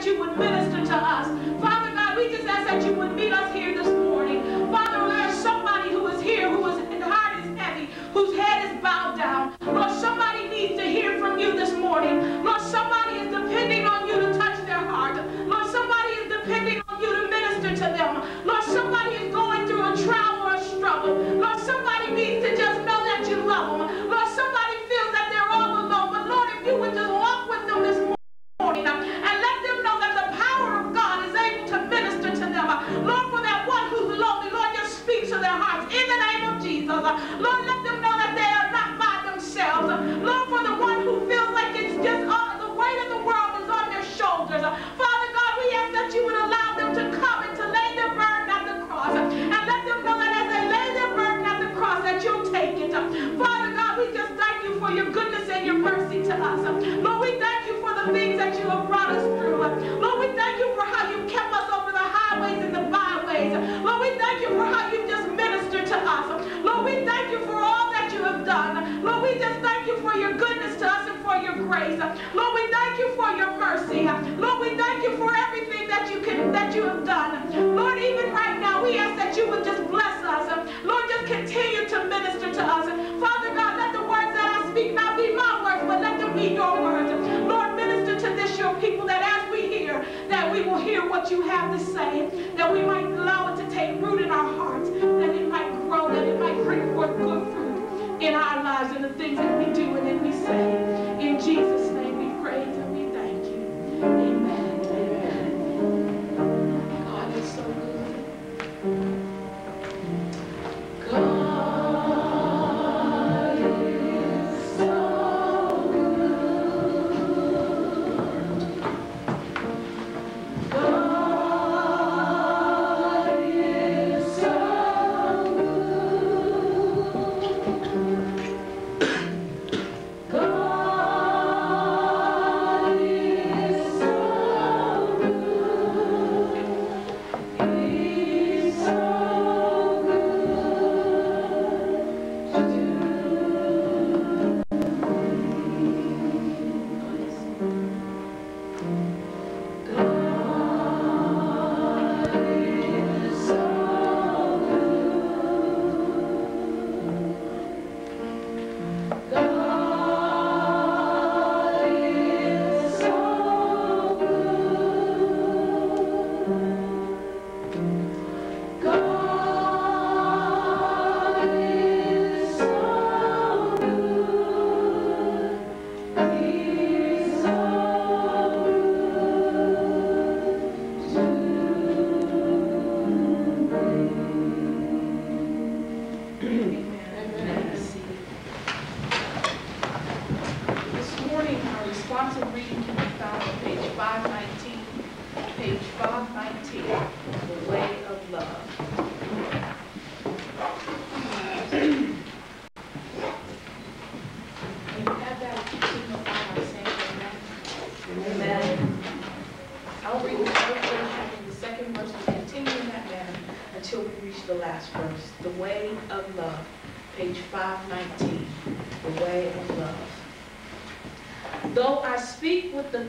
that you would minister to us. Father God, we just ask that you would meet us here this morning. Father, there's somebody who is here whose heart is heavy, whose head is bowed down. Lord, somebody needs to hear from you this morning. Lord, somebody is depending on you to touch their heart. Lord, somebody is depending on you to minister to them. Lord, somebody is going through a trial or a struggle. Lord, somebody needs to just know that you love them. Lord, somebody feels that they're all alone. But Lord, if you would just walk with them this morning and let them know that the power of God is able to minister to them. Lord, for that one who's lonely, Lord, just speak to their hearts in the name of Jesus. Lord, let them know that they are not by themselves. Lord, for the one who feels like it's just the weight of the world is on their shoulders. Father God, we ask that you would allow them to come and to lay their burden at the cross. And let them know that as they lay their burden at the cross, that you'll take it. Father God, we just thank you for your goodness and your mercy to us. Lord, we thank you for the things that you have brought us through. Lord, we thank you for how you kept us over the highways and the byways. Lord, we thank you for how you just ministered to us. Lord, we thank you for all that you have done. Lord, we just thank you for your goodness to us and for your grace. Lord, we thank you for your mercy. Lord, we thank you for everything that you have done. Lord, even right now, we ask that you would just bless us. Lord, just continue to minister to us. Father God, let the words that I speak not be my words, but let them be your words. Lord, minister to this your people, that as we hear, that we will hear what you have to say, that we might allow it to take root in our hearts, that it might grow, that it might bring forth good fruit in our lives and the things that we do and that we say. In Jesus' name we praise and we thank you. Amen. Amen. God is so good.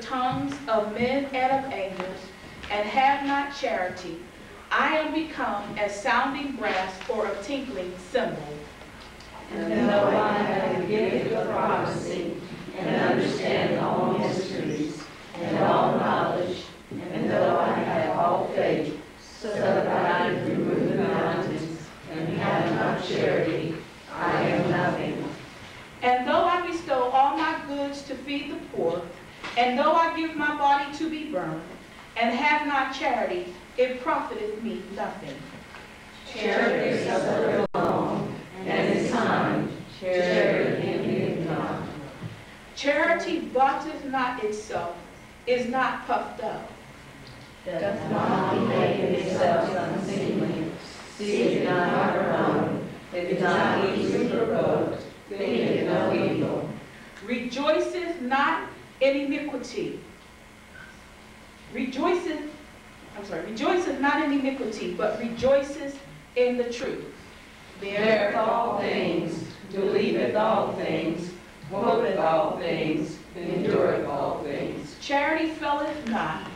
Tongues of men and of angels, and have not charity, I am become as sounding brass or a tinkling cymbal. And though I have the gift of prophecy, and understand all mysteries, and all knowledge, and though I have all faith, so that I can remove the mountains, and have not charity, I am nothing. And though I bestow all my goods to feed the poor, and though I give my body to be burned, and have not charity, it profiteth me nothing. Charity suffereth long, and is kind. Charity envieth not. Charity vaunteth not itself, is not puffed up, Doth not behave itself unseemly, seeketh not her own, is not easily provoked, thinketh no evil. rejoiceth not in iniquity. Rejoiceth not in iniquity, but rejoiceth in the truth. Beareth all things, believeth all things, hopeth all things, endureth all things. Charity faileth not,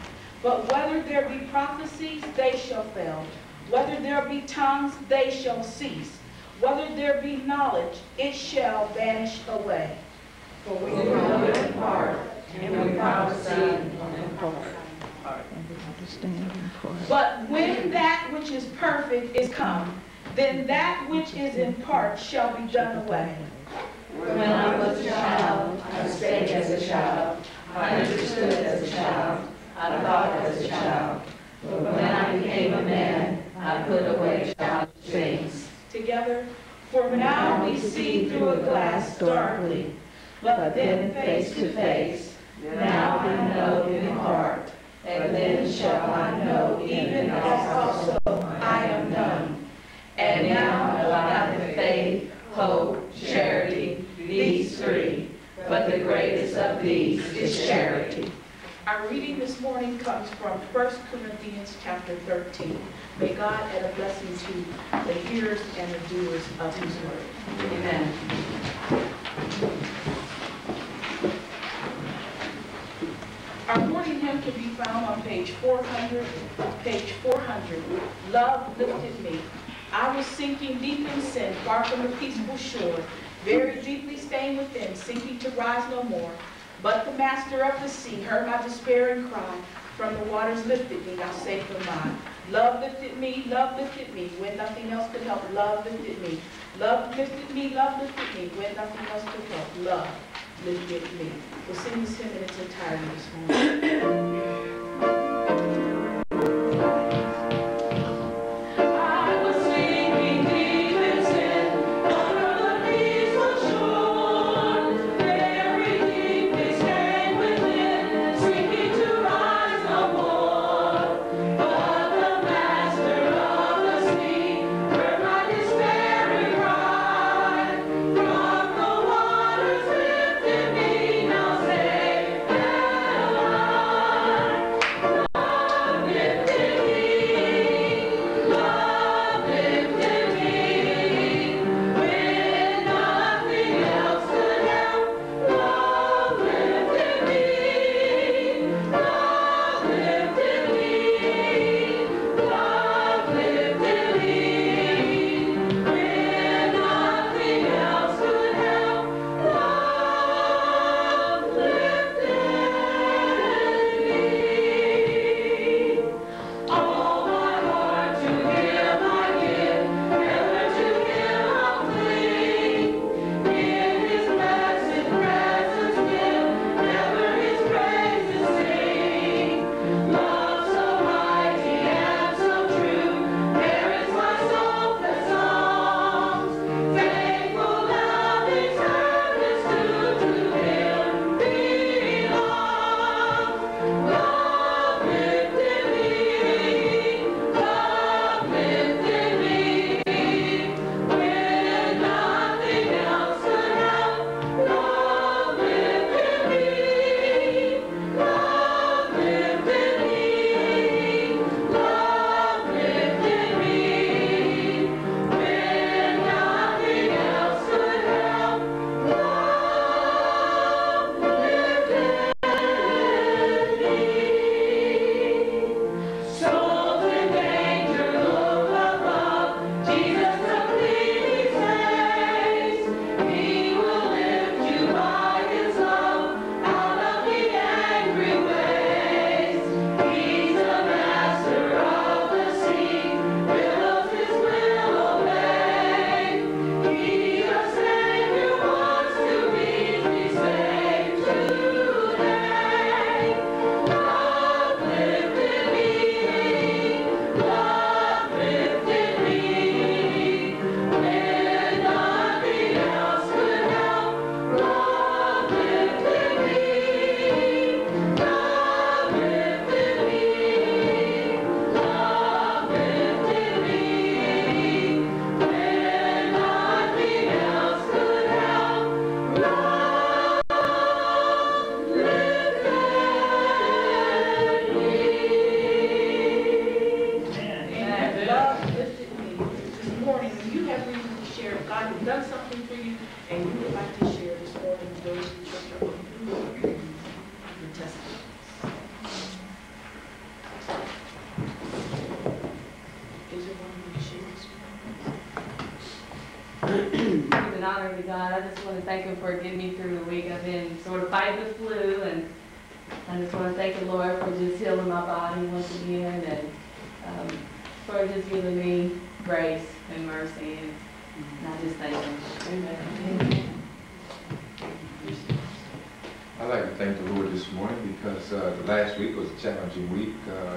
But whether there be prophecies, they shall fail. Whether there be tongues, they shall cease. Whether there be knowledge, it shall vanish away. For we know in part, and we prophesy in part. But when that which is perfect is come, then that which is in part shall be done away. When I was a child, I spake as a child, I understood as a child, I thought as a child. But when I became a man, I put away childish things. Together, for now we see through a glass darkly, but then face to face. Now we know in part, and then shall I know even as also I am known. And now abideth faith, hope, charity, these three, but the greatest of these is charity. Our reading this morning comes from 1 Corinthians chapter 13. May God add a blessing to the hearers and the doers of his word. Amen. Our morning hymn can be found on page 400. Page 400. Love lifted me. I was sinking deep in sin, far from the peaceful shore, very deeply stained within, sinking to rise no more. But the master of the sea heard my despairing cry. From the waters lifted me, now safe am I. Love lifted me, when nothing else could help. Love lifted me. Love lifted me, when nothing else could help. Love lifted me. We'll sing this hymn in its entirety this morning. honor to God. I just want to thank Him for getting me through the week. I've been sort of fighting the flu, and I just want to thank the Lord for just healing my body once again, and for just giving me grace and mercy, and I just thank Him. Amen. I'd like to thank the Lord this morning because the last week was a challenging week,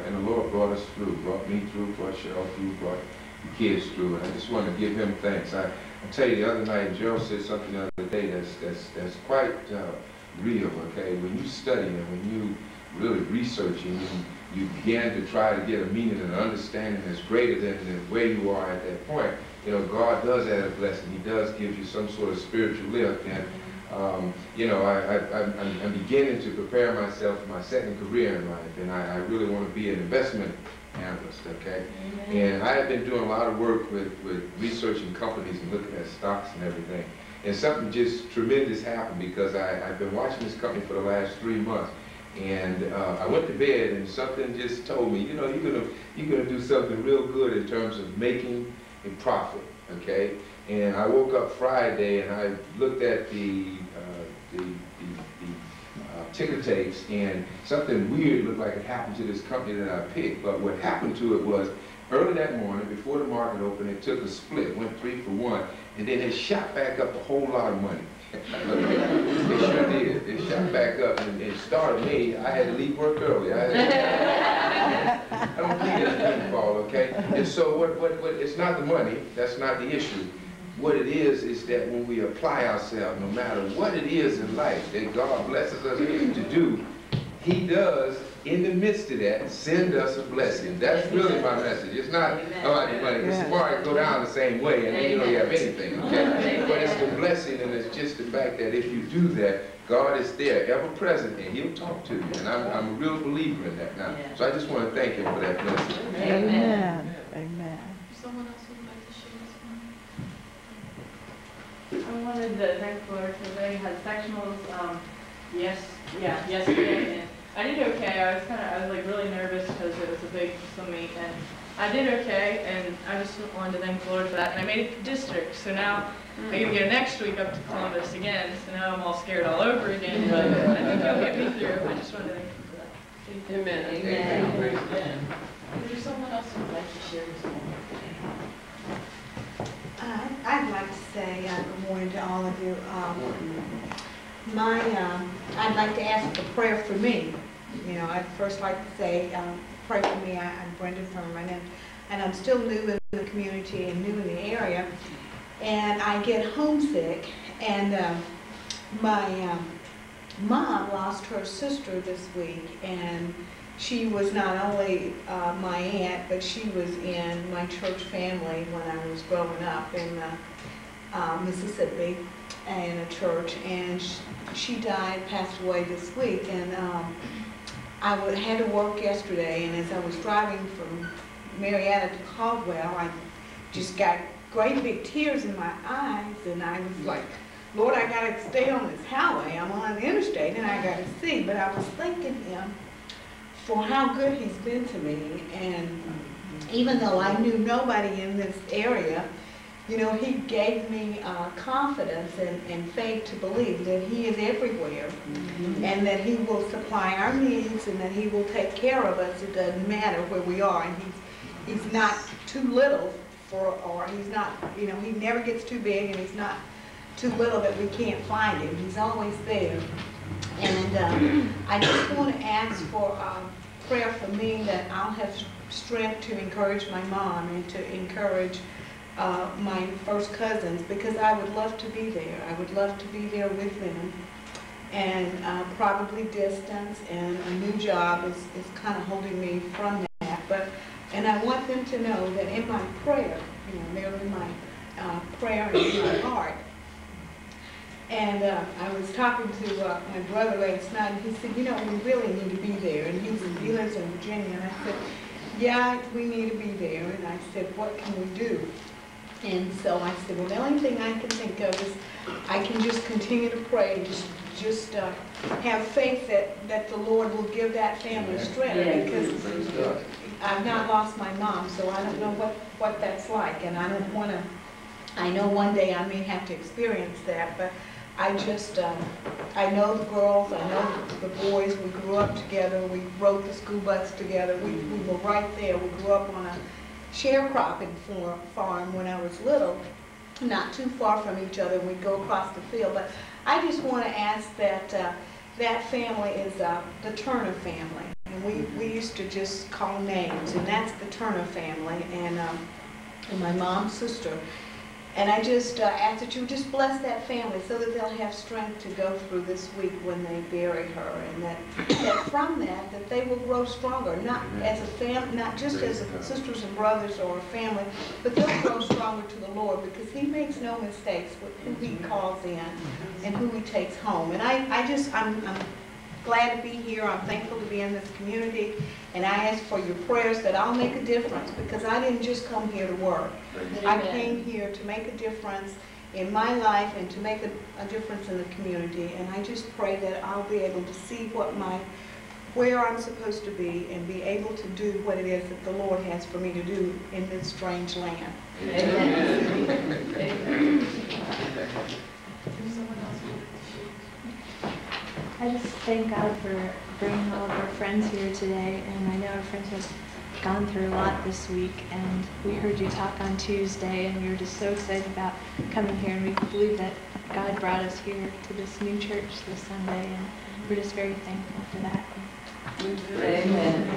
and the Lord brought us through, brought me through, brought Cheryl through, brought the kids through, and I just want to give Him thanks. I tell you, the other night, Gerald said something the other day that's quite real, okay? When you study and when you really research and you begin to try to get a meaning and an understanding that's greater than where you are at that point, you know, God does add a blessing. He does give you some sort of spiritual lift. And you know, I'm beginning to prepare myself for my second career in life, and I really want to be an investment analyst, okay? Amen. And I have been doing a lot of work with researching companies and looking at stocks and everything. And something just tremendous happened because I've been watching this company for the last 3 months. And I went to bed and something just told me, you know, you're gonna do something real good in terms of making a profit, okay? And I woke up Friday and I looked at the ticker tapes, and something weird looked like it happened to this company that I picked. But what happened to it was, early that morning, before the market opened, it took a split, went 3 for 1, and then it shot back up a whole lot of money. It sure did. It shot back up, and it started me. I had to leave work early. I don't believe it's windfall, okay? And so what? It's not the money. That's not the issue. What it is that when we apply ourselves, no matter what it is in life that God blesses us to do, He does, in the midst of that, send us a blessing. That's really my message. It's not about the money. It's tomorrow it go down the same way, and then you don't have anything, okay? But it's the blessing, and it's just the fact that if you do that, God is there, ever present, and He'll talk to you. And I'm a real believer in that now. So I just want to thank Him for that blessing. Amen. Amen. Someone else would like to share this morning? I wanted to thank the Lord for they had sectionals yesterday, and I did okay. I was like really nervous because it was a big swim meet, and I did okay, and I just wanted to thank the Lord for that. And I made it to district, so now I get to go next week up to Columbus again, so now I'm all scared all over again, but I think He'll get me through. I just wanted to thank Him for that. Amen. Amen. Amen. Is there someone else who would like to share this morning? I'd like to say good morning to all of you. I'd like to ask for prayer for me. You know, I'd first like to say, pray for me. I'm Brenda Furman, and I'm still new in the community and new in the area. And I get homesick, and my mom lost her sister this week, and she was not only my aunt, but she was in my church family when I was growing up in Mississippi in a church, and she died, passed away this week. And I had to work yesterday, and as I was driving from Marietta to Caldwell, I just got great big tears in my eyes, and I was like, Lord, I got to stay on this highway. I'm on the interstate, and I got to see. But I was thanking Him for how good He's been to me, and even though I knew nobody in this area, you know, He gave me confidence and faith to believe that He is everywhere, and that He will supply our needs, and that He will take care of us. It doesn't matter where we are, and He's not too little or He's not, you know, He never gets too big, and He's not too little that we can't find Him. He's always there. And I just want to ask for prayer for me, that I'll have strength to encourage my mom and to encourage my first cousins, because I would love to be there. I would love to be there with them, and probably distance and a new job is kind of holding me from that. And I want them to know that in my prayer, you know, they're in my prayer and in my heart. And I was talking to my brother last night, and he said, you know, we really need to be there. And he lives in Virginia. And I said, yeah, we need to be there. And I said, what can we do? And so I said, well, the only thing I can think of is I can just continue to pray and just have faith that the Lord will give that family strength, because I've not lost my mom, so I don't know what that's like, and I don't want to I know one day I may have to experience that, but I just, I know the girls, I know the boys. We grew up together. We rode the school bus together. We were right there. We grew up on a sharecropping farm when I was little, not too far from each other. We'd go across the field. But I just want to ask that that family is the Turner family. And we used to just call names, and that's the Turner family, and my mom's sister. And I just ask that you just bless that family so that they'll have strength to go through this week when they bury her, and that from that they will grow stronger, not as a family, not just as sisters and brothers or a family, but they'll grow stronger to the Lord, because He makes no mistakes with who He calls in and who He takes home. And I'm glad to be here. I'm thankful to be in this community, and I ask for your prayers that I'll make a difference, because I didn't just come here to work. I came here to make a difference in my life and to make a difference in the community, and I just pray that I'll be able to see where I'm supposed to be and be able to do what it is that the Lord has for me to do in this strange land. Amen. Amen. I just thank God for bringing all of our friends here today, and I know our friends have gone through a lot this week, and we heard you talk on Tuesday, and we were just so excited about coming here, and we believe that God brought us here to this new church this Sunday, and we're just very thankful for that. Amen.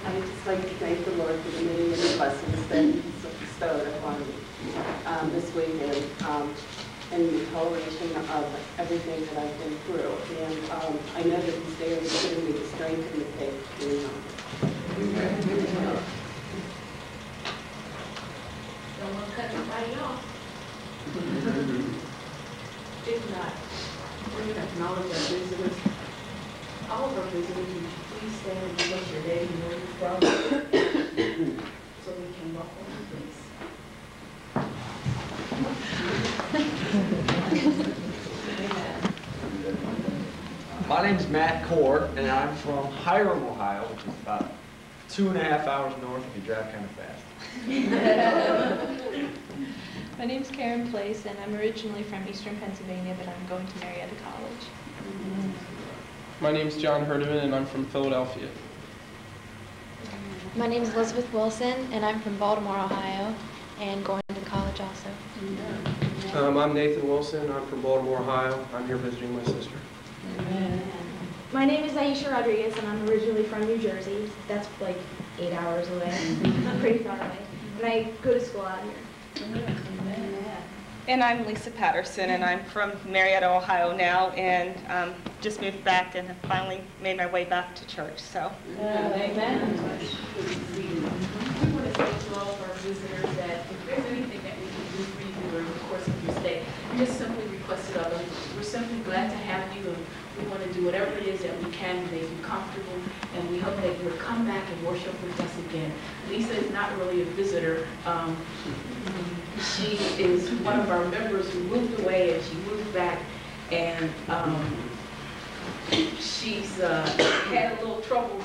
I would just like to thank the Lord for the many, many blessings that He's bestowed upon me this week, and the toleration of everything that I've been through. And I know that He's there to give me the strength and the faith to do it. Don't want to cut anybody off. If not, we're going to acknowledge our visitors. All of our visitors, would you please stand and give us your name and where you're from, so we can welcome you, please. My name's Matt Cord, and I'm from Hiram, Ohio, which is about 2.5 hours north if you drive kind of fast. My name's Karen Place, and I'm originally from Eastern Pennsylvania, but I'm going to Marietta College. My name's John Herdeman, and I'm from Philadelphia. My name is Elizabeth Wilson, and I'm from Baltimore, Ohio, and going to college also. I'm Nathan Wilson. I'm from Baltimore, Ohio. I'm here visiting my sister. My name is Aisha Rodriguez, and I'm originally from New Jersey. That's like 8 hours away, pretty far away. And I go to school out here. And I'm Lisa Patterson, and I'm from Marietta, Ohio now, and just moved back and have finally made my way back to church. So. Amen. We want to say to all of our visitors that if there's anything that we can do for you during the course of your stay, just simply request it of us. We're simply glad to have you, and we want to do whatever it is that we can to make you comfortable, and we hope that you'll come back and worship with us again. Lisa is not really a visitor. She is one of our members who moved away, and she moved back, and she's had a little trouble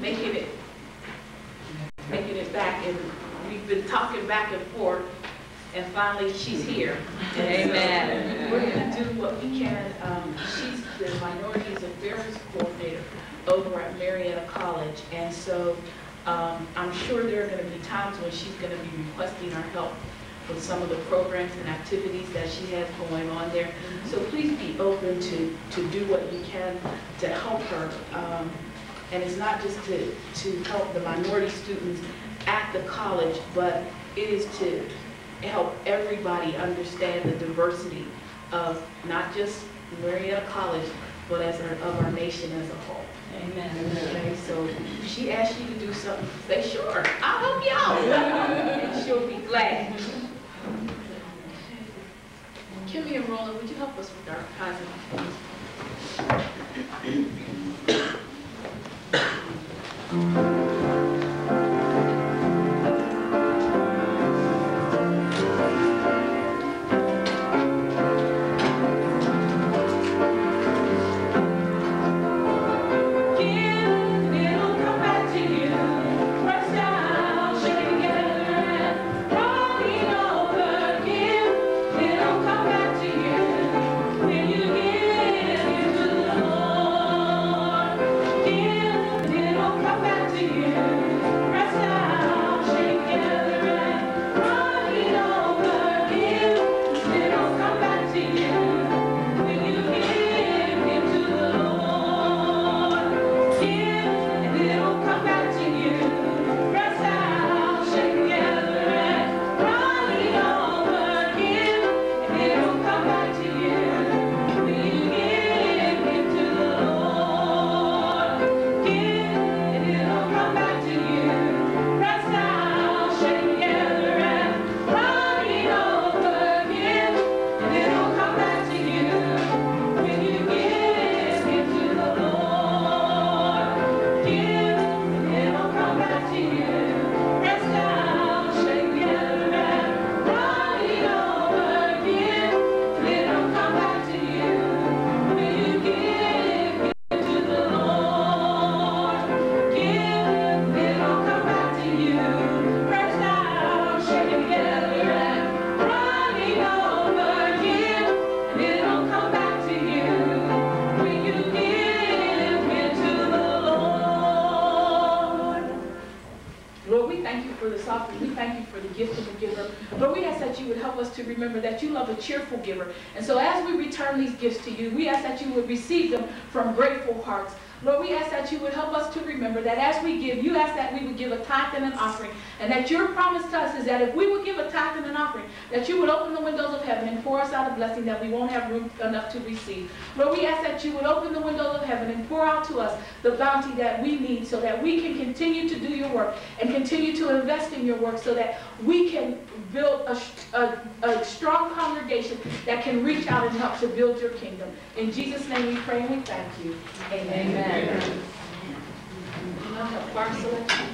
making it back, and we've been talking back and forth, and finally she's here. Amen. So we're going to do what we can. She's the Minorities Affairs Coordinator over at Marietta College, and so I'm sure there are going to be times when she's going to be requesting our help with some of the programs and activities that she has going on there. So please be open to do what you can to help her. And it's not just to help the minority students at the college, but it is to help everybody understand the diversity of not just Marietta College, but of our nation as a whole. Amen. Okay, so if she asks you to do something, say, sure, I'll help you out. And she'll be glad. Kimmy and Roland, would you help us with our tithes and offerings? It'll come back to you. would help us to remember that you love a cheerful giver. And so as we return these gifts to you, we ask that you would receive them from grateful hearts. Lord, we ask that you would help us to remember that as we give, you ask that we would give a tithe and an offering, and that your promise to us is that if we would give a tithe and an offering, that you would open the windows of heaven and pour us out a blessing that we won't have room enough to receive. Lord, we ask that you would open the windows of heaven and pour out to us the bounty that we need so that we can continue to do your work and continue to invest in your work so that we can build a strong congregation that can reach out and help to build your kingdom. In Jesus' name we pray and we thank you. Amen. Amen. Now have bar selection.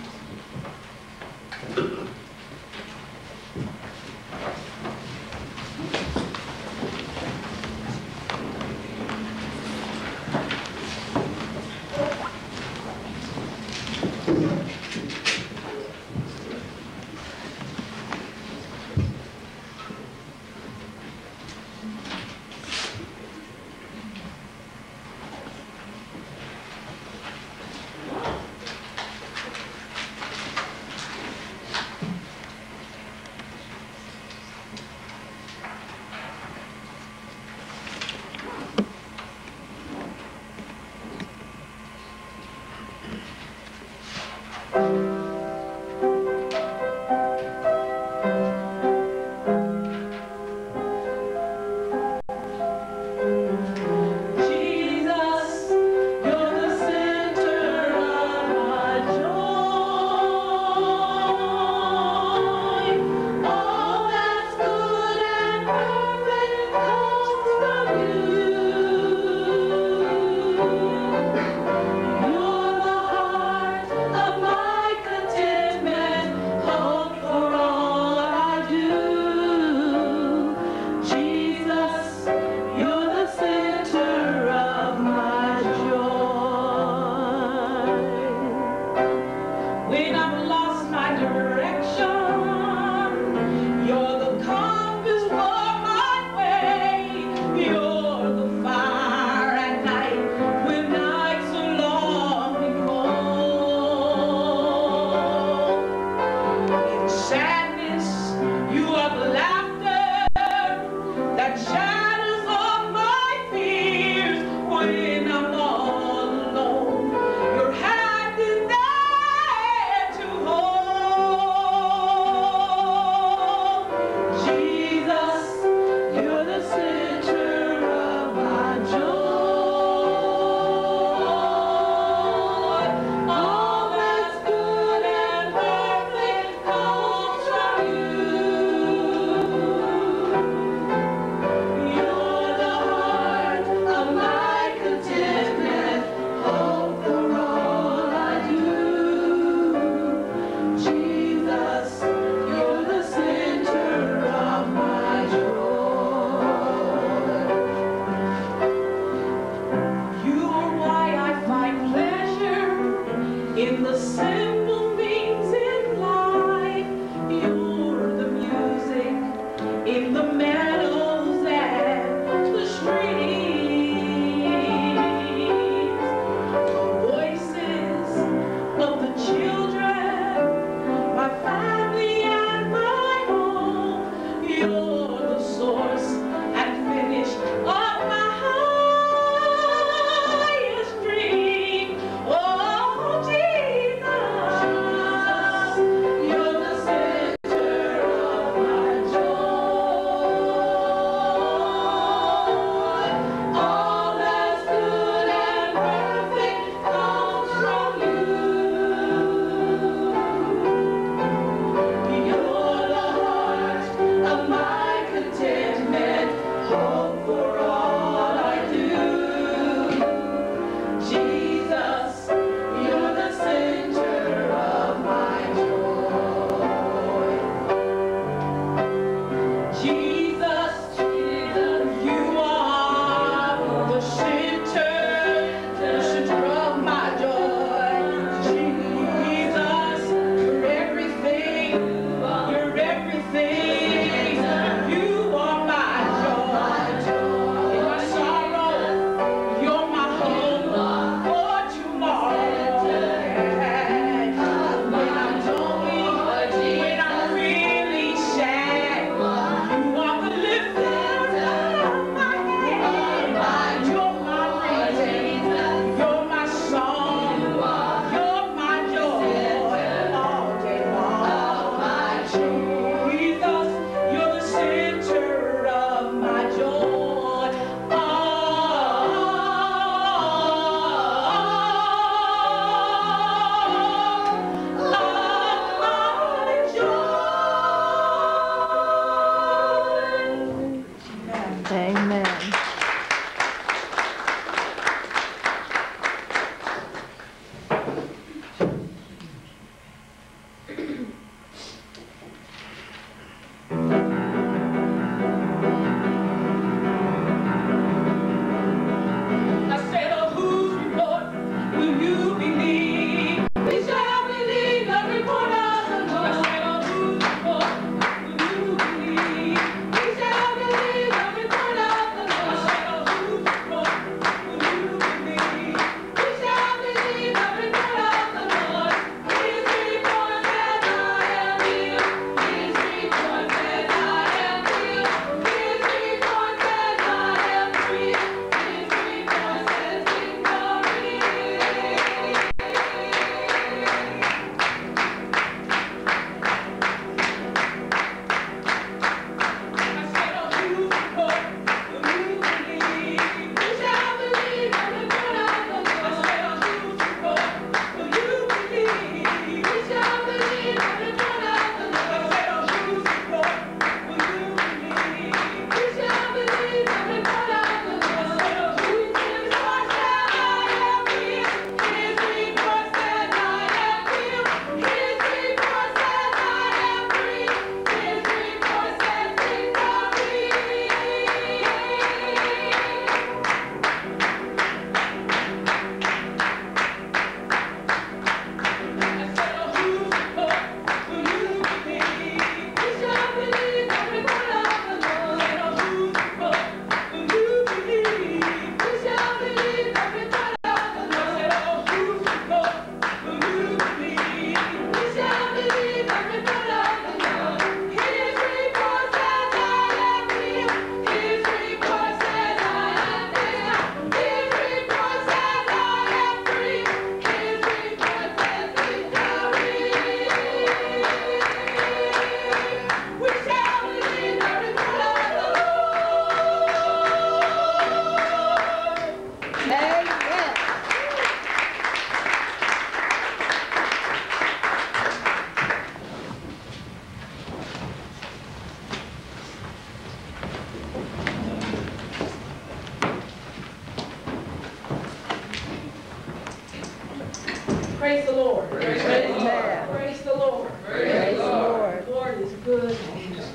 Praise the Lord. Praise the Lord. Praise the Lord. Praise the Lord. The Lord is good, and His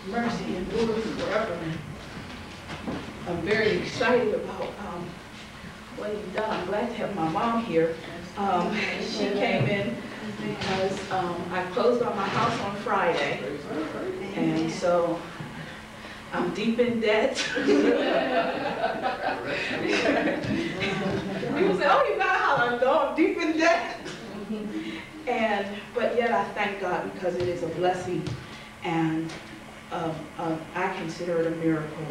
mercy endures forever. I'm very excited about what He's done. I'm glad to have my mom here. She came in because I closed on my house on Friday, and so I'm deep in debt. People say, "Oh, you got a house." I know I'm deep in debt. But yet I thank God because it is a blessing, and I consider it a miracle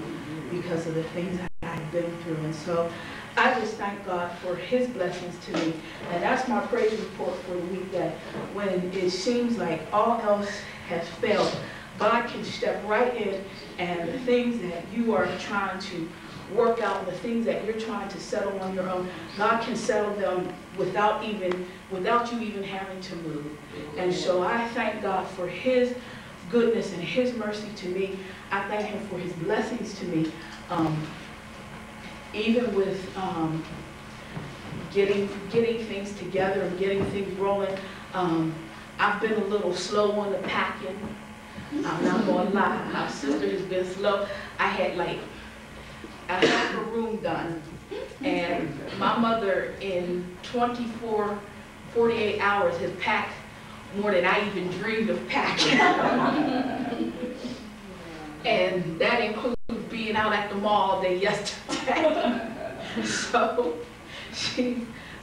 because of the things that I've been through. And so I just thank God for His blessings to me. And that's my praise report for the week, that when it seems like all else has failed, God can step right in, and the things that you are trying to work out, the things that you're trying to settle on your own, God can settle them without you even having to move. And so I thank God for His goodness and His mercy to me. I thank Him for His blessings to me. Even with getting things together and getting things rolling, I've been a little slow on the packing. I'm not gonna lie, my sister has been slow. I had like a half a room done, and my mother in 48 hours has packed more than I even dreamed of packing. And that includes being out at the mall all day yesterday.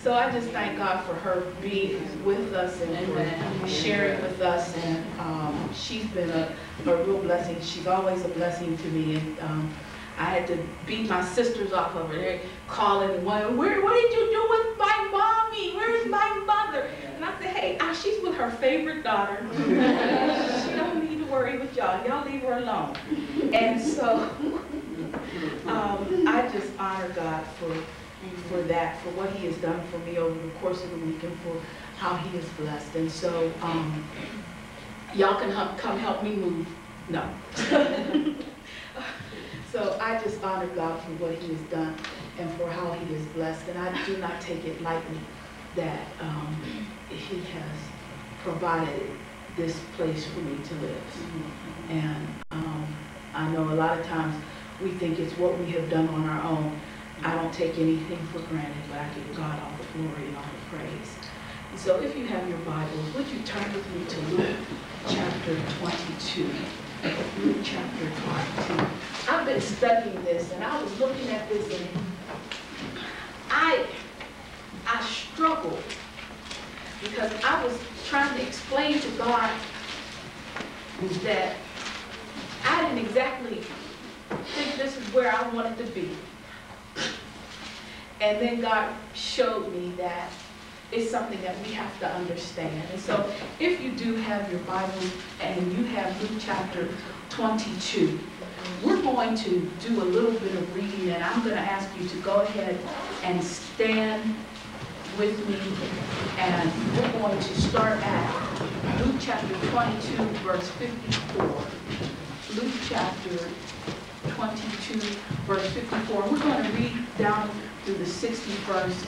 So I just thank God for her being with us and sharing with us, and she's been a real blessing. She's always a blessing to me, and I had to beat my sisters off of her. They're calling, what did you do with my mommy? Where's my mother? And I said, hey, she's with her favorite daughter. She don't need to worry with y'all. Y'all leave her alone. And so I just honor God for that, for what He has done for me over the course of the week, and for how He has blessed. And so y'all can come help me move. No. So I just honor God for what He has done and for how He has blessed. And I do not take it lightly that He has provided this place for me to live. And I know a lot of times we think it's what we have done on our own. I don't take anything for granted, but I give God all the glory and all the praise. And so if you have your Bibles, would you turn with me to Luke chapter 22. Luke chapter 22. I've been studying this, and I was looking at this, and I struggled because I was trying to explain to God that I didn't exactly think this is where I wanted to be. And then God showed me that it's something that we have to understand. And so if you do have your Bible and you have Luke chapter 22, we're going to do a little bit of reading, and I'm going to ask you to go ahead and stand with me, and we're going to start at Luke chapter 22, verse 54. Luke chapter 22, verse 54. We're going to read down through the 65th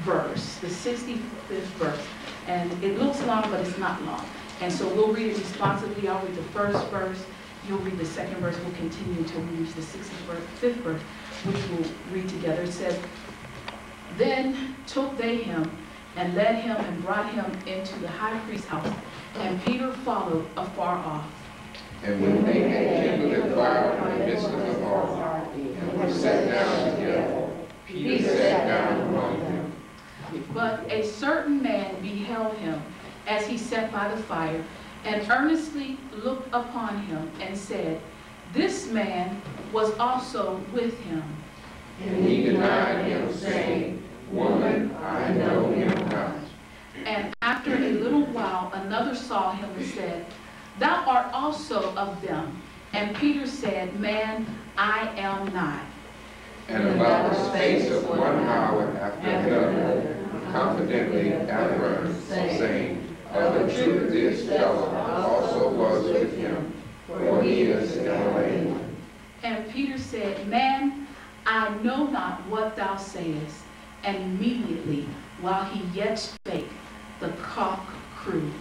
verse, the 65th verse. And it looks long, but it's not long. And so we'll read it responsibly. I'll read the first verse. You'll read the second verse. We'll continue until we reach the 65th verse, which we'll read together. It says, then took they him and led him and brought him into the high priest's house. And Peter followed afar off. And when they had kindled a fire in the midst of the hall, and were sat down together, Peter sat down among them. But a certain man beheld him as he sat by the fire, and earnestly looked upon him, and said, this man was also with him. And he denied him, saying, woman, I know him not. And after a little while another saw him and said, thou art also of them. And Peter said, man, I am not. And about the space of 1 hour after another, confidently affirmed, saying, of the truth this fellow also was with him, for he is Galilean. And Peter said, man, I know not what thou sayest. And immediately While he yet spake, the cock crew.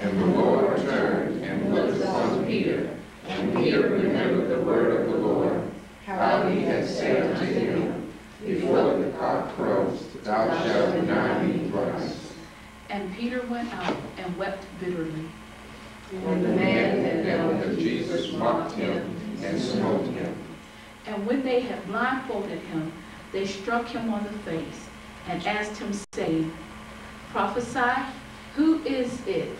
And the Lord turned and looked upon Peter, and Peter remembered the word of the Lord, how he had said unto him, Before the cock crows, thou shalt deny me thrice. And Peter went out and wept bitterly. And the man that knelt And Jesus mocked him and smote him. And when they had blindfolded him, they struck him on the face and asked him, saying, Prophesy, who is it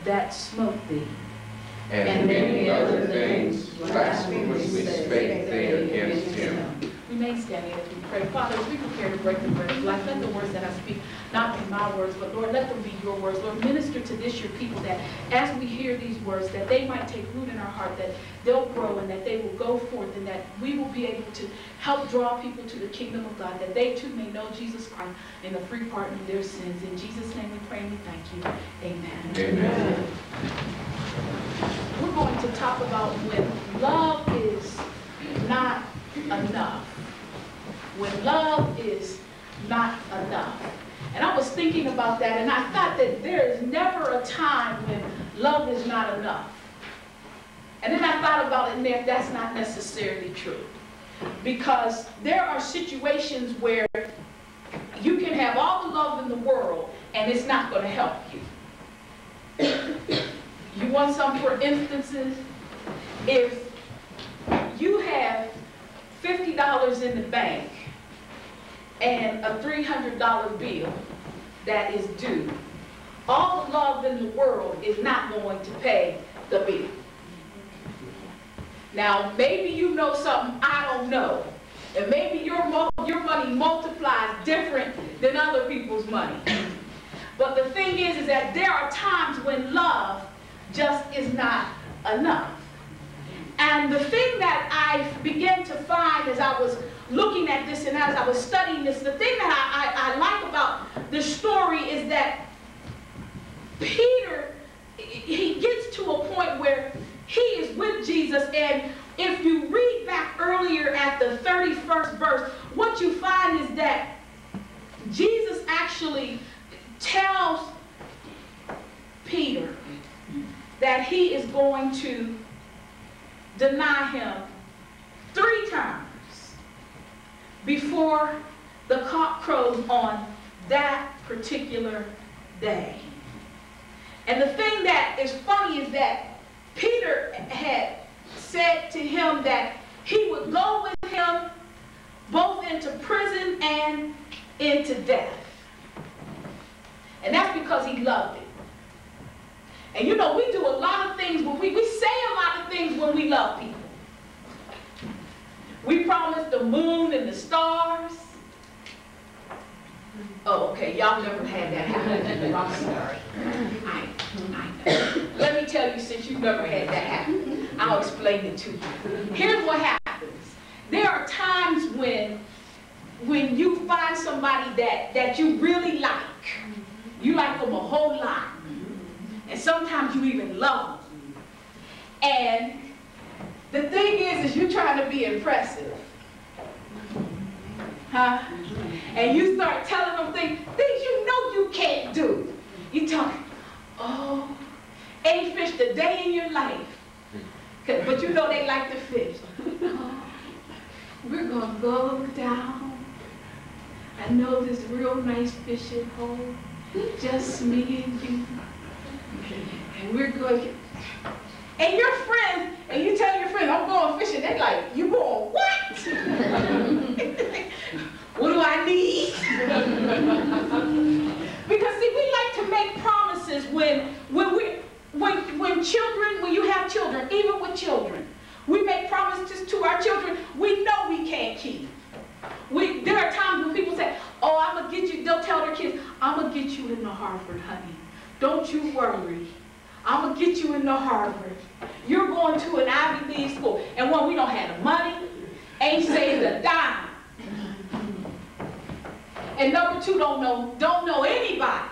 that smote thee? And many other things blasphemously spake they against him. Remain standing as we pray. Father, as we prepare to break the bread of life, let the words that I speak not be my words, but Lord, let them be your words. Lord, minister to this, your people, that as we hear these words, that they might take root in our heart, that they'll grow and that they will go forth, and that we will be able to help draw people to the kingdom of God, that they too may know Jesus Christ and the free pardon of their sins. In Jesus' name we pray and we thank you. Amen. Amen. We're going to talk about when love is not enough. When love is not enough. And I was thinking about that, and I thought that there is never a time when love is not enough. And then I thought about it, and that's not necessarily true. Because there are situations where you can have all the love in the world, and it's not going to help you. You want some, for instances? If you have $50 in the bank and a $300 bill that is due, all the love in the world is not going to pay the bill. Now, maybe you know something I don't know, and maybe your money multiplies different than other people's money. But the thing is that there are times when love just is not enough. And the thing that I began to find as I was looking at this and as I was studying this, the thing that I like about this story is that Peter, he gets to a point where he is with Jesus, and if you read back earlier at the 31st verse, what you find is that Jesus actually tells Peter that he is going to deny him 3 times before the cock crows on that particular day. And the thing that is funny is that Peter had said to him that he would go with him both into prison and into death. And that's because he loved it. And you know, we do a lot of things, when we say a lot of things when we love people. We promise the moon and the stars. Oh, okay, y'all never had that happen. I'm sorry. I know. Let me tell you, since you've never had that happen, I'll explain it to you. Here's what happens. There are times when you find somebody that you really like. You like them a whole lot. And sometimes you even love them. And the thing is you're trying to be impressive. Huh? And you start telling them things you know you can't do. You tell them, oh, ain't fished a day in your life. But you know they like to fish. Oh, we're going to go down. I know this real nice fishing hole. Just me and you. And we're going, and your friends, and you tell your friends, I'm going fishing, they're like, you going what? What do I need? Because see, we like to make promises when you have children, even with children, we make promises to our children we know we can't keep. There are times when people say, oh, I'm going to get you, they'll tell their kids, I'm going to get you into Harvard, honey. Don't you worry. I'm going to get you into Harvard. You're going to an Ivy League school. And one, we don't have the money, ain't saved a dime. And number 2, don't know anybody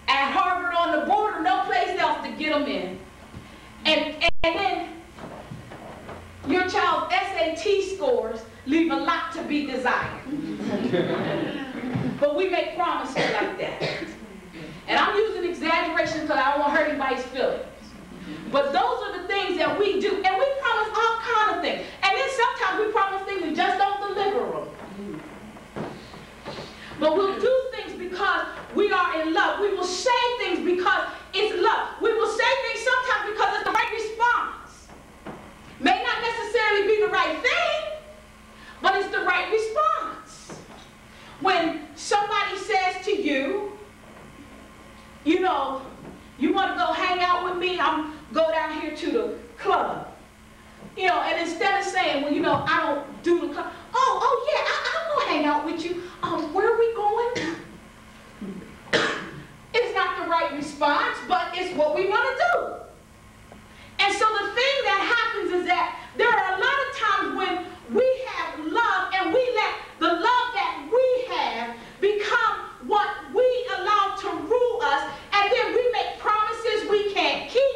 at Harvard on the border, no place else to get them in. And then your child's SAT scores leave a lot to be desired. but we make promises like that. And I'm using exaggeration because I don't want to hurt anybody's feelings. But those are the things that we do. And we promise all kinds of things. And then sometimes we promise things and just don't deliver them. But we'll do things because we are in love. We will say things because it's love. We will say things sometimes because it's the right response. May not necessarily be the right thing, but it's the right response. When somebody says to you, you know, you want to go hang out with me? Go down here to the club. You know, and instead of saying, well, you know, I don't do the club. Oh yeah, I'll go hang out with you. Where are we going? It's not the right response, but it's what we want to do. And so the thing that happens is that there are a lot of times when we have love and we let the love that we have become what we allow to rule us, and then we make promises we can't keep,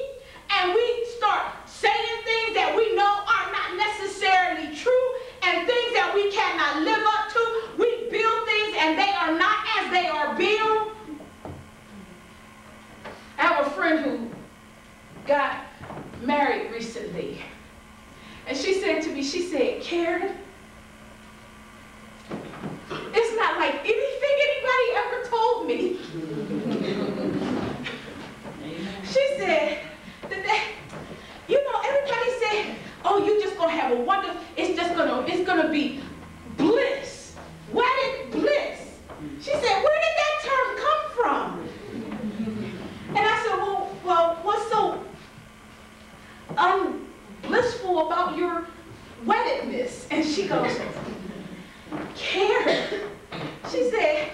and we start saying things that we know are not necessarily true, and things that we cannot live up to. We build things and they are not as they are built. I have a friend who got married recently, and she said to me, she said, Karen, it's not like anything anybody ever told me. She said, you know, everybody said, oh, you just gonna have a wonderful, it's gonna be bliss, wedded bliss. She said, where did that term come from? And I said, well, what's so unblissful about your weddedness? And she goes, Karen, she said,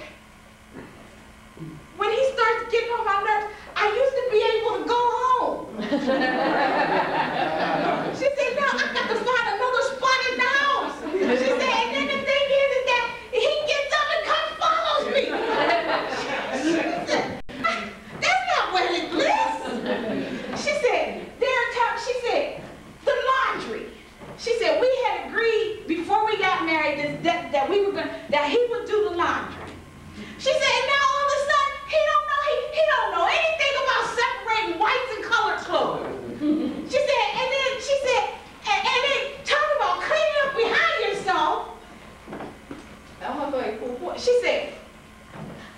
when he starts getting on my nerves, I used to be able to go home. She said, now I got to find another spot in the house. She said, and then the thing is that he gets up and comes follows me. She said, that's not wedded bliss. She said, there are times, she said, the laundry. She said, we had agreed before we got married that we were that he would do the laundry. She said, and now all of a sudden, he don't know anything about separating whites and colored clothes. She said, and then talk about cleaning up behind yourself. I was like, well, what? She said,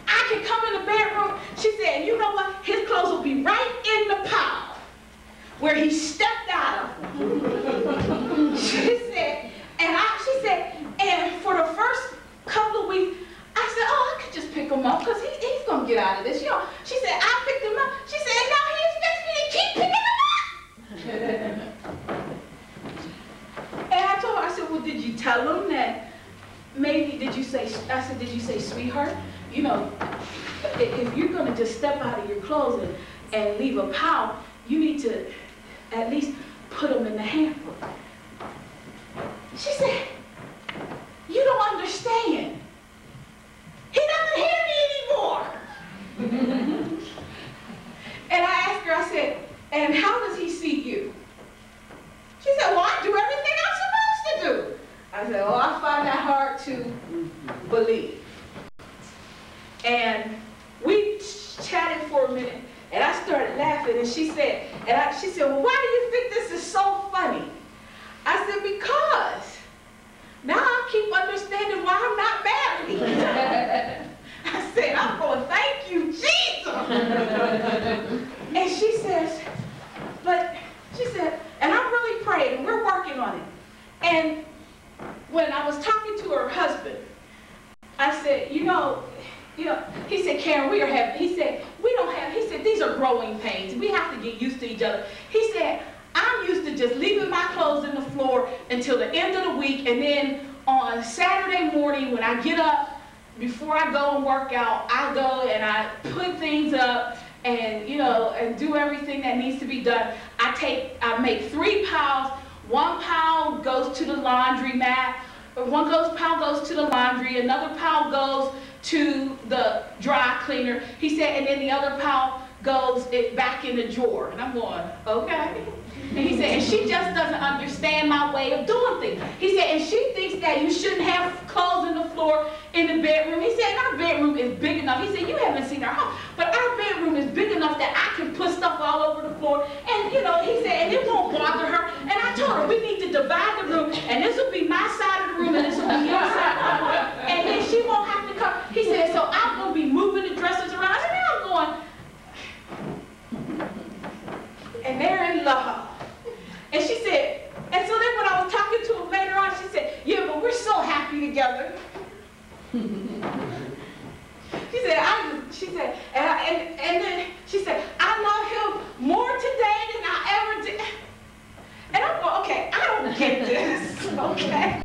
I can come in the bedroom. She said, you know what? His clothes will be right in the pile where he stepped out of. She said, and for the first couple of weeks, I said, oh, I could just pick him up because he's going to get out of this. You know, she said, I picked him up. She said, and now he expects me to keep picking him up. And I told her, I said, well, did you tell him that maybe, did you say, sweetheart, you know, if you're going to just step out of your clothes and leave a pile, you need to at least put them in the hamper. She said, you don't understand. He doesn't hear me anymore. And I asked her, I said, and how does he see you? She said, well, I do everything I'm supposed to do. I said, oh, I find that hard to believe. And we chatted for a minute, and I started laughing, and she said, well, why do you think this is so funny? I said, because now I keep understanding why I'm not married. I said, I'm going, thank you, Jesus. And she says, and I really prayed, and we're working on it. And when I was talking to her husband, I said, you know, he said, Karen, he said, these are growing pains. We have to get used to each other. He said, I'm used to just leaving my clothes in the floor until the end of the week, and then on Saturday morning when I get up, before I go and work out, I go and I put things up and, you know, and do everything that needs to be done. I make 3 piles. 1 pile goes to the laundry mat. Pile goes to the laundry. Another pile goes to the dry cleaner. He said, and then the other pile goes back in the drawer. And I'm going, okay. And he said, and she just doesn't understand my way of doing things. He said, and she thinks that you shouldn't have clothes on the floor in the bedroom. He said, and our bedroom is big enough. He said, you haven't seen our house, but our bedroom is big enough that I can put stuff all over the floor. And you know, he said, and it won't bother her. And I told her, we need to divide the room, and this will be my side of the room, and this will be your side of the room. And then she won't have to come. He said, so I'm going to be moving the dressers around. I said, now I'm going, and they're in love. And she said, and so then when I was talking to him later on, she said, yeah, but we're so happy together. She said, and then she said, I love him more today than I ever did. And I'm going, okay, I don't get this, okay?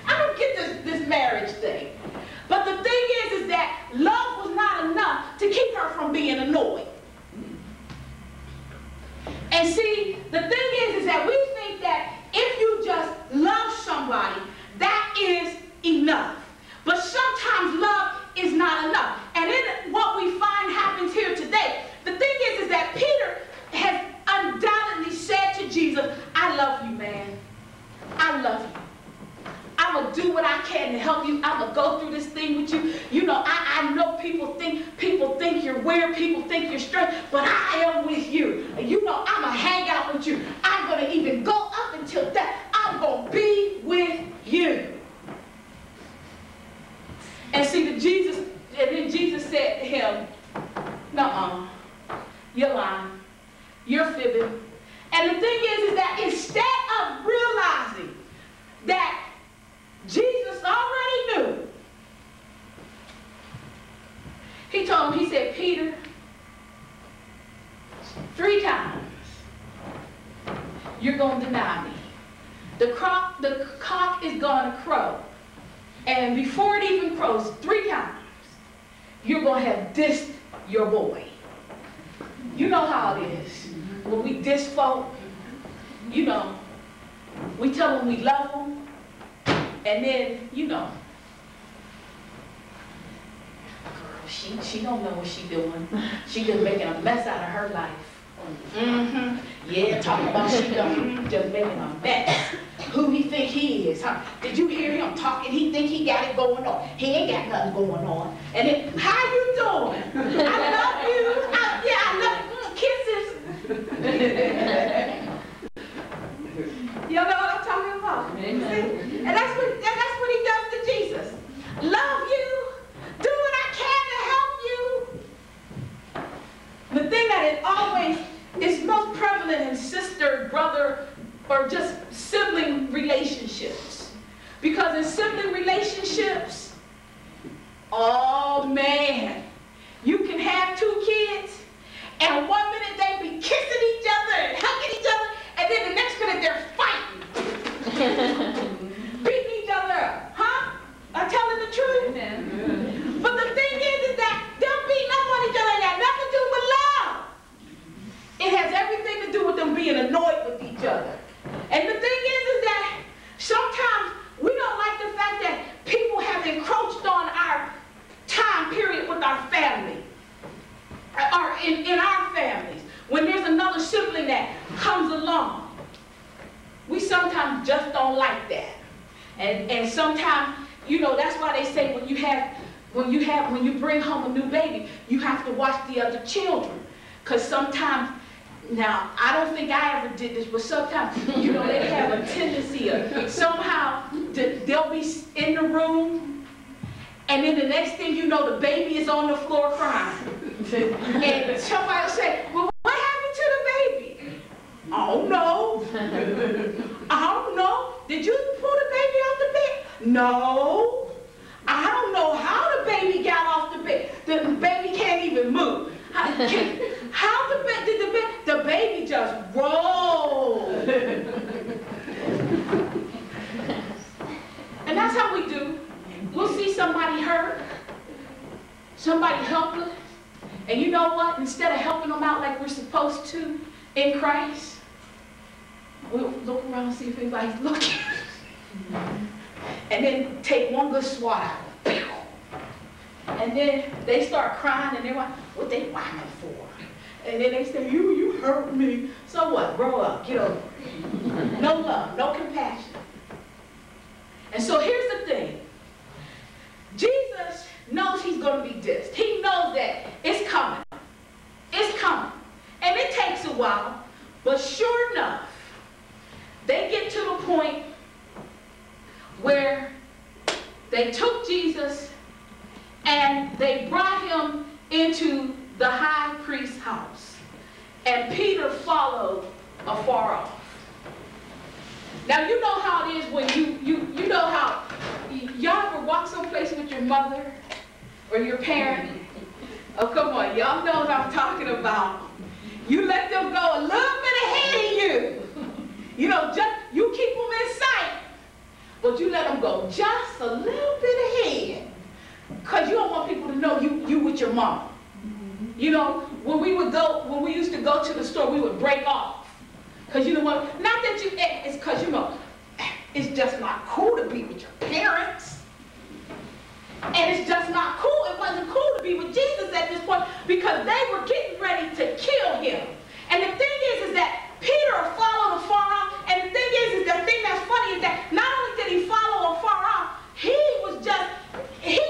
I don't get this marriage thing. But the thing is that love was not enough to keep her from being annoyed. And see, the thing is that we think that if you just love somebody, that is enough. But sometimes love is not enough. And in what we find happens here today, the thing is that Peter has undoubtedly said to Jesus, I love you, man. I love you. I'm going to do what I can to help you. I'm going to go through this thing with you. You know, I know people think you're weird. People think you're strange. But I am with you. And you know, I'm going to hang out with you. I'm going to even go up until death. I'm going to be with you. And see, and then Jesus said to him, nuh-uh, you're lying. You're fibbing. And the thing is that instead of realizing that Jesus already knew, he told him, he said, Peter, 3 times you're going to deny me. The cock is going to crow. And before it even crows 3 times, you're going to have dissed your boy. You know how it is. When we diss folk, you know, we tell them we love them, and then, you know, girl, she don't know what she doing. She just making a mess out of her life. Yeah, talking about she done just making a mess. Who he think he is, huh? Did you hear him talking? He think he got it going on. He ain't got nothing going on. And then, how you doing? I love you. I love you. Kisses. Y'all know what I'm talking about? And that's what he does to Jesus. Love you. Do what I can to help you. The thing that it always is most prevalent in sister, brother, or just sibling relationships. Because in sibling relationships, oh man, you can have 2 kids, and one minute they be kissing each other and hugging each other, and then the next minute they're fighting. Beating each other up, huh? I'm telling the truth. Amen. But the thing is that them beating up on each other ain't got nothing to do with love. It has everything to do with them being annoyed with each other. And the thing is that sometimes we don't like the fact that people have encroached on our time period with our family, or in our families. When there's another sibling that comes along, we sometimes just don't like that. And sometimes, you know, that's why they say when you bring home a new baby, you have to watch the other children, because sometimes. Now, I don't think I ever did this, but sometimes, you know, they have a tendency of somehow they'll be in the room, and then the next thing you know, the baby is on the floor crying. And somebody will say, well, what happened to the baby? I don't know. I don't know. Did you pull the baby off the bed? No. I don't know how the baby got off the bed. The baby can't even move. The baby just rolled. And that's how we do. We'll see somebody hurt, somebody helpless, and you know what? Instead of helping them out like we're supposed to in Christ, we'll look around and see if anybody's looking. And then take one good swat out of them. And then they start crying and they're like, what they whining for? And then they say, you hurt me. So what? Grow up, get over it. No love, no compassion. And so here's the thing. Jesus knows he's going to be dissed. He knows that it's coming. It's coming. And it takes a while, but sure enough, they get to the point where they took Jesus and they brought him into the high priest's house. And Peter followed afar off. Now you know how it is when you know how, y'all ever walk someplace with your mother or your parent? Oh, come on, y'all know what I'm talking about. You let them go a little bit ahead of you. You know, just you keep them in sight, but you let them go just a little bit ahead. Because you don't want people to know you with your mom. You know, when we used to go to the store, we would break off. Because you know what, not that you, it's because you know, it's just not cool to be with your parents. And it's just not cool. It wasn't cool to be with Jesus at this point because they were getting ready to kill him. And the thing is that Peter followed afar off. And the thing is the thing that's funny is that not only did he follow afar off, he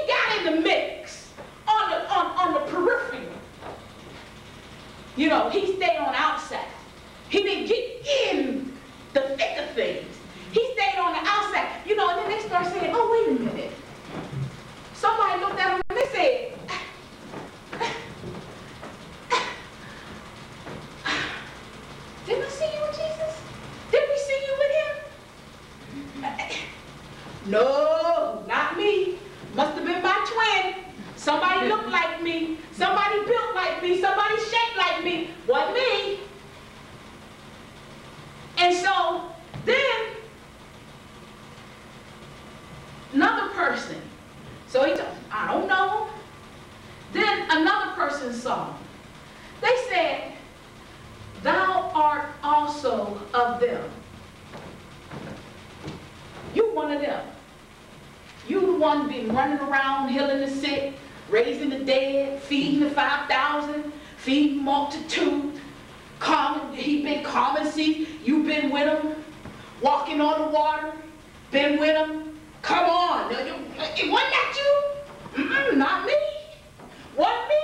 got in the mix on the periphery. You know, he stayed on the outside. He didn't get in the thick of things. He stayed on the outside. You know, and then they start saying, oh, wait a minute. Somebody looked at him and they said, didn't I see you with Jesus? Didn't we see you with him? No, not me. Must have been my twin. Somebody looked like me. Somebody built like me. Somebody shaped like me. Wasn't me. And so then another person. So he told, I don't know. Then another person saw him. They said, thou art also of them. You one of them. You the one been running around, healing the sick, raising the dead, feeding the 5,000, feeding multitude. He been calming seas. You've been with him, walking on the water, been with him. Come on, it wasn't that you? Not me. Wasn't me.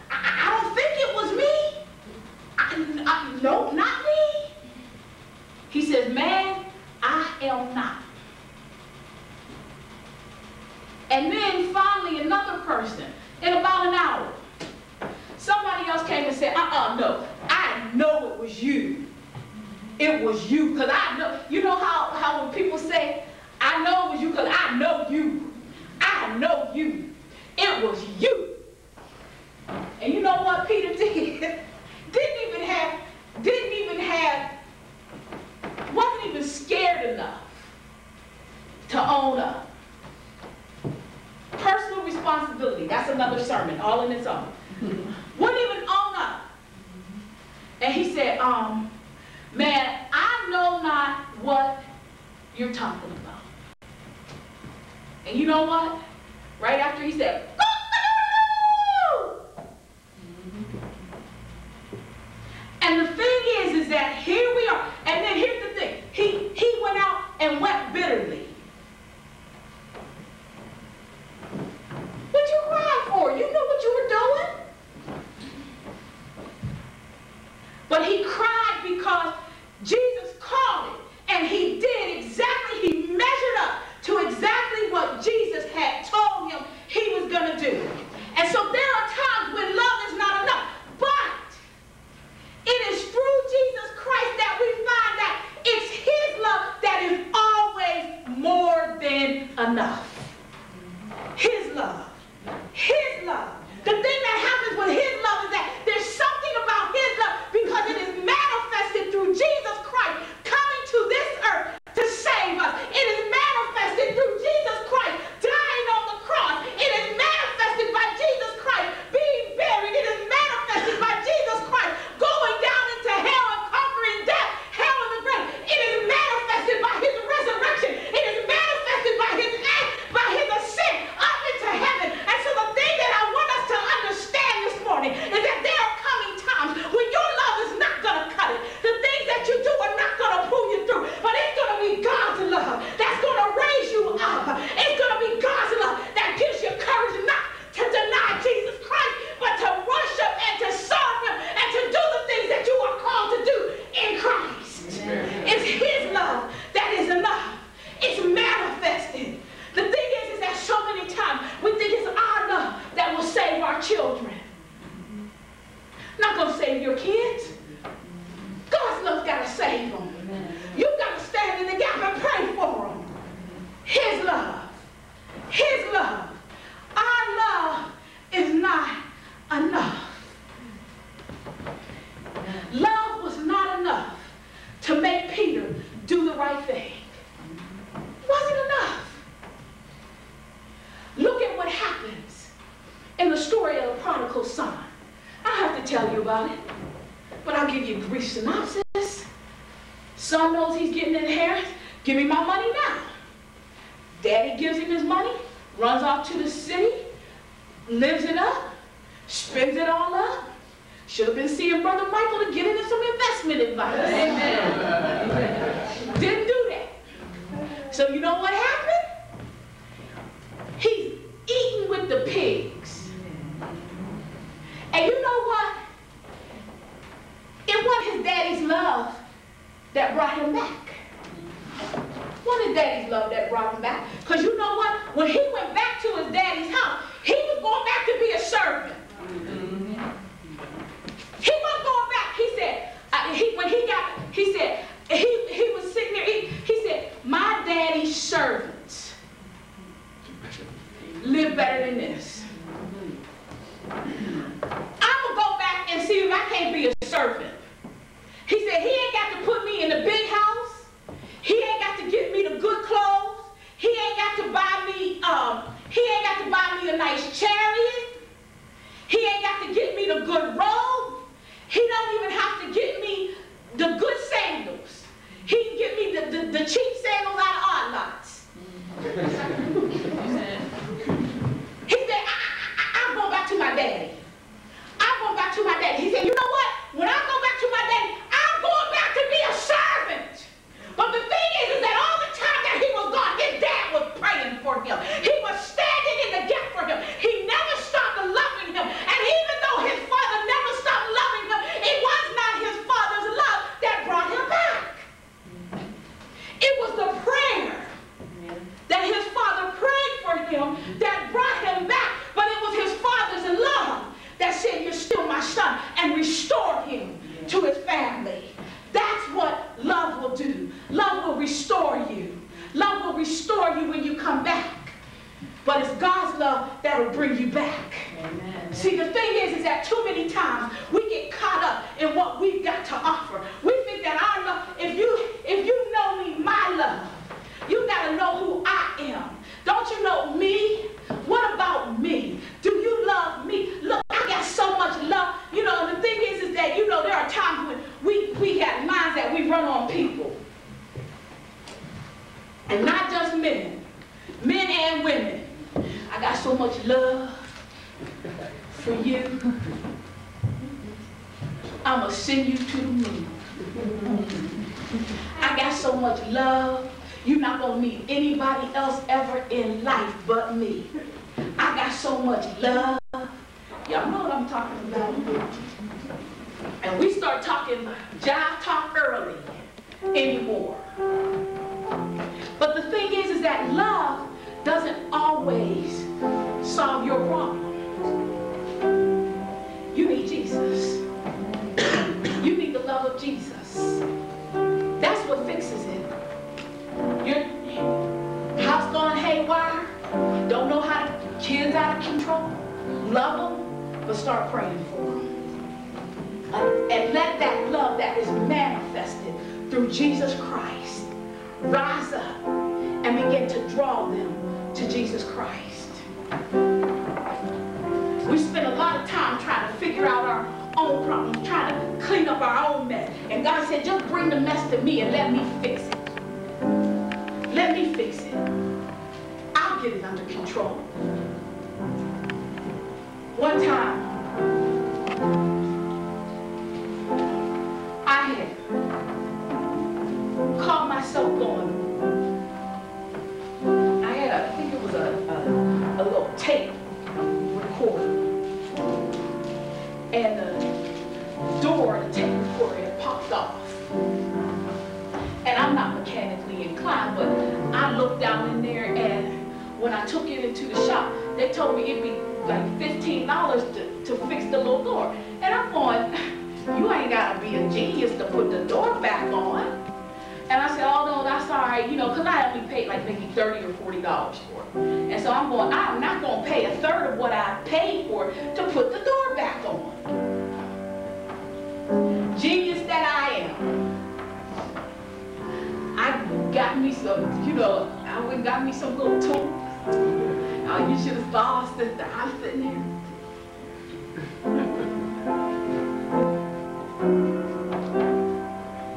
I don't think it was me. No, not me. He says, man, I am not. And then finally another person, in about an hour, somebody else came and said, no, I know it was you. It was you, because I know. You know how when people say, I know it was you because I know you. I know you. It was you. And you know what Peter did? Wasn't even scared enough to own up. Personal responsibility, that's another sermon, all in its own. Wouldn't even own up. And he said, man, I know not what you're talking about. And you know what? Right after he said, and the thing is that here we are. And then here's the thing. He went out and wept bitterly. What you crying for? You knew what you were doing. But he cried because Jesus called it. And he did exactly, he measured up to exactly what Jesus had told him he was going to do. And so there are times when love is not enough. But it is through Jesus Christ that we find that it's his love that is always more than enough. His love. His love. The thing that happens with his love is that there's something about his love because it is manifested through Jesus Christ coming to this earth to save us. It is manifested through Jesus Christ dying on the cross. It is manifested by Jesus Christ being buried. It is manifested by Jesus Christ going down into hell and conquering death, hell and the grave. It is manifested by his resurrection. It is manifested by his ascent up into heaven. And so the thing that I want us story of the prodigal son. I have to tell you about it, but I'll give you a brief synopsis. Son knows he's getting an inheritance. Give me my money now. Daddy gives him his money, runs off to the city, lives it up, spends it all up. Should have been seeing Brother Michael to get into some investment advice. Amen. Didn't do that. So you know what happened? He's eating with the pigs. And you know what? It wasn't his daddy's love that brought him back. It wasn't his daddy's love that brought him back. Because you know what? When he went back to his daddy's house, he was going back to be a servant. He wasn't going back. He said, he was sitting there, he said, my daddy's servants live better than this. I'm going to go back and see if I can't be a servant. He said, he ain't got to put me in the big house. He ain't got to get me the good clothes. He ain't got to buy me, a nice chariot. He ain't got to get me the good robe. He don't even have to get me the good sandals. He can get me the cheap sandals out of odd lots. He said, I'm going back to my daddy. I'm going back to my daddy. He said, you know what? When I go back to my daddy, I'm going back to be a servant. But the thing is that all the time that he was gone, his dad was praying for him. He was standing in the gap for him. He never stopped loving him. And even though his father never stopped loving him, it was not his father's love that brought him back. It was the prayer that his father prayed for him that brought him back. But it was his father's love that said, you're still my son, and restored him to his family. That's what love will do. Love will restore you. Love will restore you when you come back. But it's God's love that will bring you back. Amen. See, the thing is that too many times we get caught up in what we've got to offer. We think that our love, if you know me, my love, you got to know who I am. Don't you know me? What about me? Do you love me? Look, I got so much love. You know, and the thing is that, you know, there are times when we have minds that we run on people. And not just men and women. I got so much love for you. I'm going to send you to the moon. I got so much love. You're not going to meet anybody else ever in life but me. I got so much love. Y'all know what I'm talking about. And we start talking jive talk early anymore. But the thing is that love doesn't always solve your problem. You need Jesus. You need the love of Jesus. That's what fixes it. Your house going haywire, don't know how to, kids out of control, love them, but start praying for them. And let that love that is manifested through Jesus Christ rise up and begin to draw them to Jesus Christ. We spend a lot of time trying to figure out our own problems, trying to clean up our own mess. And God said, just bring the mess to me and let me fix it. Let me fix it. I'll get it under control. One time, I had caught myself going. I think it was a little tape recorder. And the door of the tape recorder had popped off. And I'm not mechanically inclined, but I looked down in there, and when I took it into the shop, they told me it'd be like $15 to fix the little door. And I'm going, you ain't gotta be a genius to put the door back on. And I said, oh no, that's all right, you know, because I only paid like maybe $30 or $40 for it. And so I'm going, I'm not going to pay a third of what I paid for to put the door back on. Genius that I am. I got me some, you know, I went and got me some little tools. Oh, you should have saw us, sister. I'm sitting there.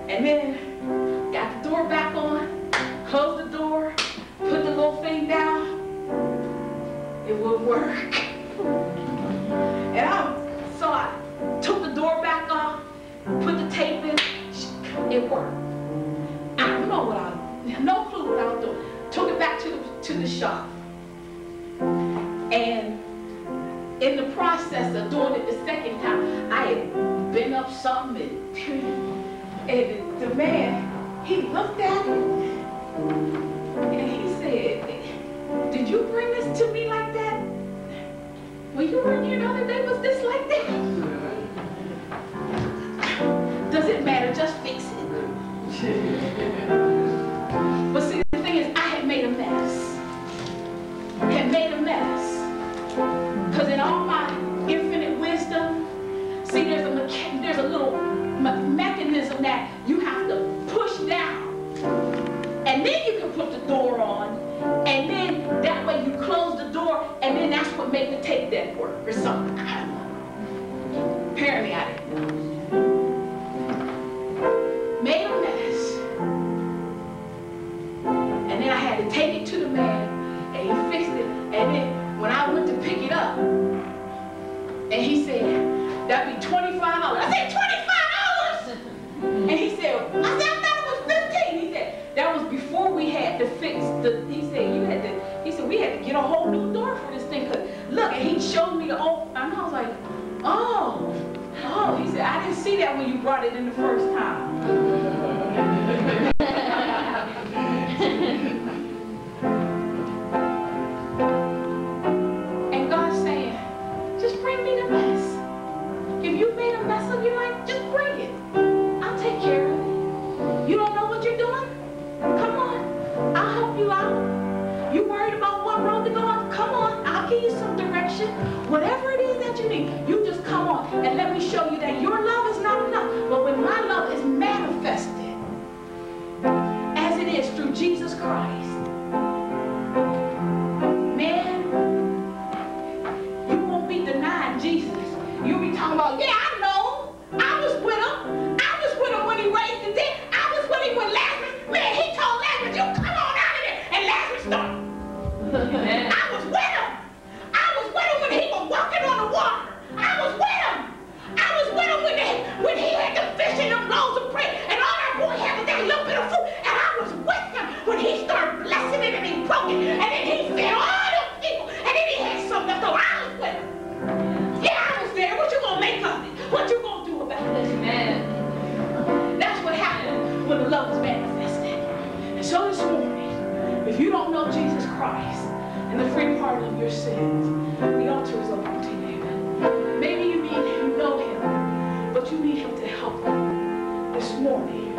And then got the door back on, closed the door, put the little thing down. It would work. So I took the door back off, put the tape in, it worked. I don't know what I had no clue what I was doing. Took it back to the shop. And in the process of doing it the second time, I had bent up something and the man, he looked at it and he said, "Did you bring this to me like that? When you were in here the other day, was this like that?" Does it matter? Just fix it. But see, the thing is, I had made a mess. Because in all my infinite wisdom, see, there's a little mechanism that you have to push down. And then you can put the door on. And then that way you close the door. And then that's what made the tape deck work or something. I don't know. Apparently I didn't know. Made a mess. And then I had to take it to the man, and he fixed it. And then when I went to pick it up, and he said, "That'd be $25." I said, $25? And he said, I thought it was $15. He said, that was before we had to fix he said, we had to get a whole new door for this thing. Cause look, and he showed me the old, and I was like, oh. He said, I didn't see that when you brought it in the first time. And God's saying, just bring me the mess. If you made a mess of your life, just bring it. I'll take care of it. You don't know what you're doing? Come on. I'll help you out. You worried about what road to go on? Come on. I'll give you some direction. Whatever it is that you need, you just come on and let me show you that your love is not enough. But when my love is manifested, as it is through Jesus Christ, man, you won't be denying Jesus. You'll be talking about, yeah, I know. I was with him. I was with him when he raised the dead. I was with him when Lazarus, man, he told Lazarus, you come on out of there. And Lazarus started. I was with him. I was with him when he was walking on the water. I was with him. I was with him when he had the fish and them loaves of bread. And all that boy had was that little bit of food. And I was with him when he started blessing it and he broke it. And then he fed all them people. And then he had something left over. I was with him. Yeah, I was there. What you gonna make of it? What you gonna do about it? Amen. That's what happened when the love was manifested. And so this morning, if you don't know Jesus Christ and the free pardon of your sins, the altar is open to you. Maybe you know him, but you need him to help you this morning.